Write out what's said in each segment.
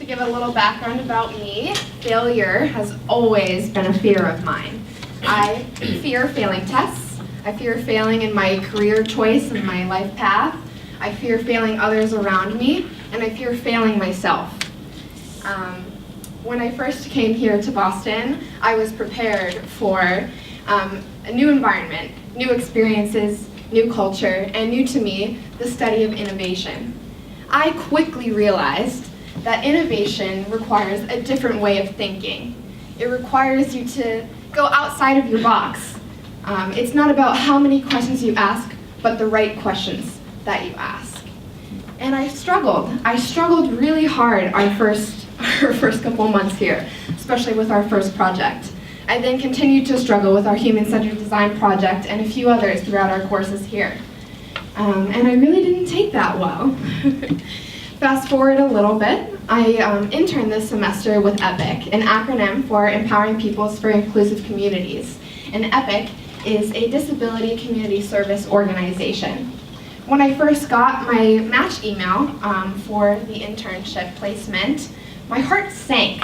To give a little background about me, failure has always been a fear of mine. I fear failing tests. I fear failing in my career choice and my life path. I fear failing others around me, and I fear failing myself. When I first came here to Boston, I was prepared for a new environment, new experiences, new culture, and new to me, the study of innovation. I quickly realized that innovation requires a different way of thinking. It requires you to go outside of your box. It's not about how many questions you ask, but the right questions that you ask. And I struggled. I struggled really hard our first couple months here, especially with our first project. I then continued to struggle with our human-centered design project and a few others throughout our courses here. And I really didn't take that well. Fast forward a little bit, I interned this semester with EPIC, an acronym for Empowering Peoples for Inclusive Communities. And EPIC is a disability community service organization. When I first got my match email for the internship placement, my heart sank.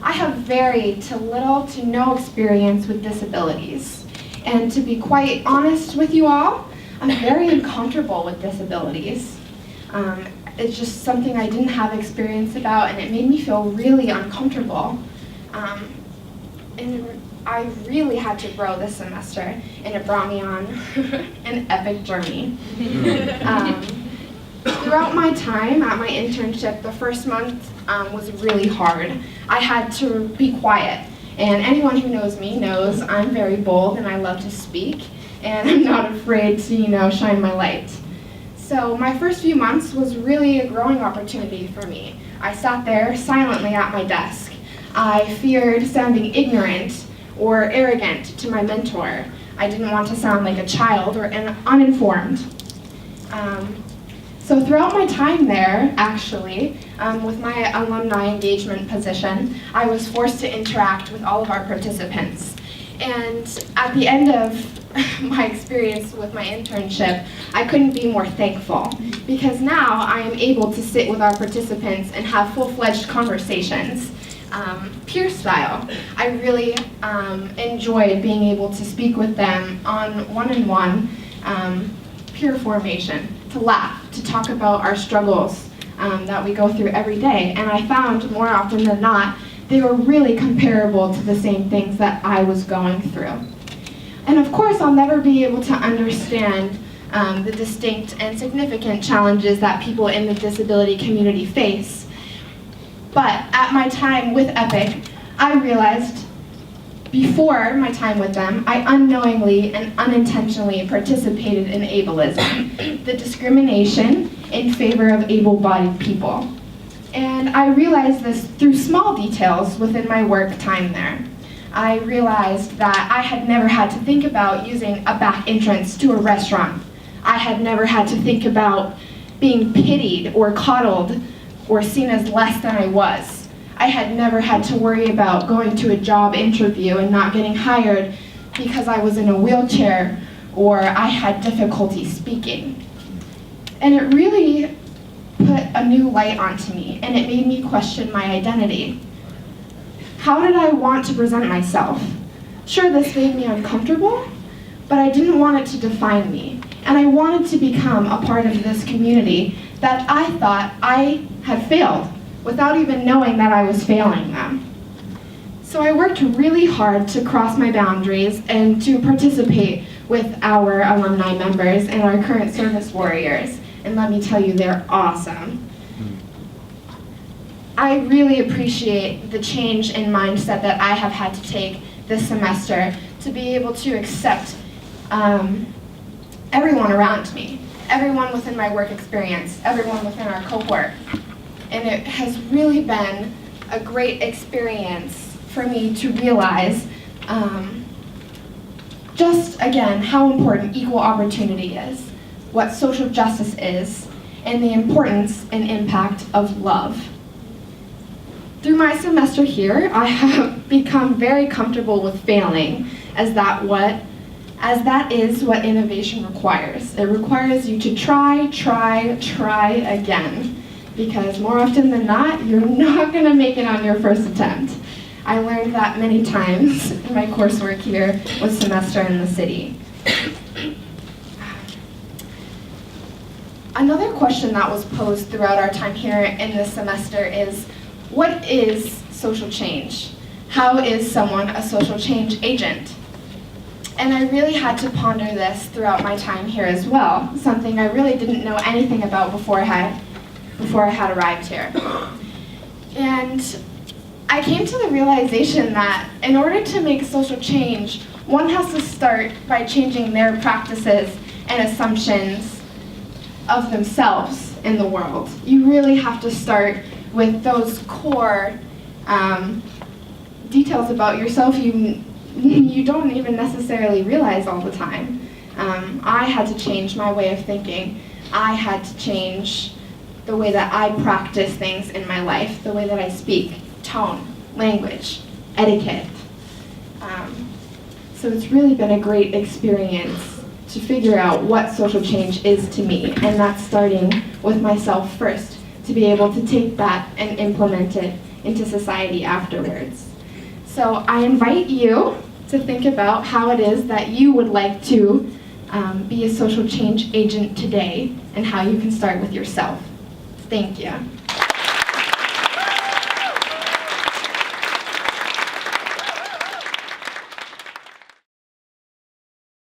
I have very little to no experience with disabilities. And to be quite honest with you all, I'm very uncomfortable with disabilities. It's just something I didn't have experience about, and it made me feel really uncomfortable. And I really had to grow this semester, and it brought me on an epic journey. Throughout my time at my internship, the first month was really hard. I had to be quiet, and anyone who knows me knows I'm very bold and I love to speak, and I'm not afraid to, shine my light. So my first few months was really a growing opportunity for me. I sat there silently at my desk. I feared sounding ignorant or arrogant to my mentor. I didn't want to sound like a child or uninformed. So throughout my time there, actually, with my alumni engagement position, I was forced to interact with all of our participants. And at the end of my experience with my internship, I couldn't be more thankful, because now I am able to sit with our participants and have full-fledged conversations, peer style. I really enjoyed being able to speak with them on one-on-one peer formation, to laugh, to talk about our struggles that we go through every day. And I found more often than not, they were really comparable to the same things that I was going through. And of course, I'll never be able to understand the distinct and significant challenges that people in the disability community face. But at my time with EPIC, I realized before my time with them, I unknowingly and unintentionally participated in ableism, the discrimination in favor of able-bodied people. And I realized this through small details within my work time there. I realized that I had never had to think about using a back entrance to a restaurant. I had never had to think about being pitied or coddled or seen as less than I was. I had never had to worry about going to a job interview and not getting hired because I was in a wheelchair or I had difficulty speaking. And it really put a new light onto me, and it made me question my identity. How did I want to present myself? Sure, this made me uncomfortable, but I didn't want it to define me. And I wanted to become a part of this community that I thought I had failed without even knowing that I was failing them. So I worked really hard to cross my boundaries and to participate with our alumni members and our current service warriors. And let me tell you, they're awesome. I really appreciate the change in mindset that I have had to take this semester to be able to accept everyone around me, everyone within my work experience, everyone within our cohort. And it has really been a great experience for me to realize just, again, how important equal opportunity is, what social justice is, and the importance and impact of love. Through my semester here, I have become very comfortable with failing, as that is what innovation requires. It requires you to try again. because more often than not, you're not going to make it on your first attempt. I learned that many times in my coursework here with Semester in the City. Another question that was posed throughout our time here in this semester is, what is social change? How is someone a social change agent? And I really had to ponder this throughout my time here as well, something I really didn't know anything about before I had arrived here. And I came to the realization that in order to make social change, one has to start by changing their practices and assumptions of themselves in the world. You really have to start with those core details about yourself you don't even necessarily realize all the time. I had to change my way of thinking. I had to change the way that I practice things in my life, the way that I speak, tone, language, etiquette. So it's really been a great experience to figure out what social change is to me, and that's starting with myself first, to be able to take that and implement it into society afterwards. So I invite you to think about how it is that you would like to be a social change agent today, and how you can start with yourself. Thank you.